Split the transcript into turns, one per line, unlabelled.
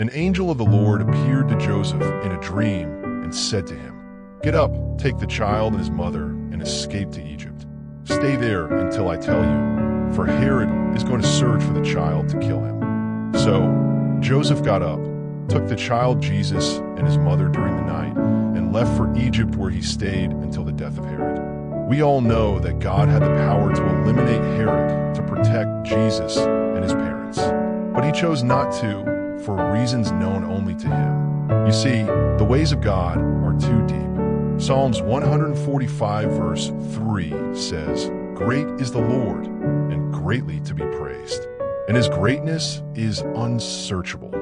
An angel of the Lord appeared to Joseph in a dream and said to him, "Get up, take the child and his mother, and escape to Egypt. Stay there until I tell you, for Herod is going to search for the child to kill him." So Joseph got up, took the child Jesus and his mother during the night, and left for Egypt, where he stayed until the death of Herod. We all know that God had the power to eliminate Herod to protect Jesus and his parents, but he chose not to for reasons known only to him. You see, the ways of God are too deep. Psalms 145 verse 3 says, "Great is the Lord, and greatly to be praised, and his greatness is unsearchable."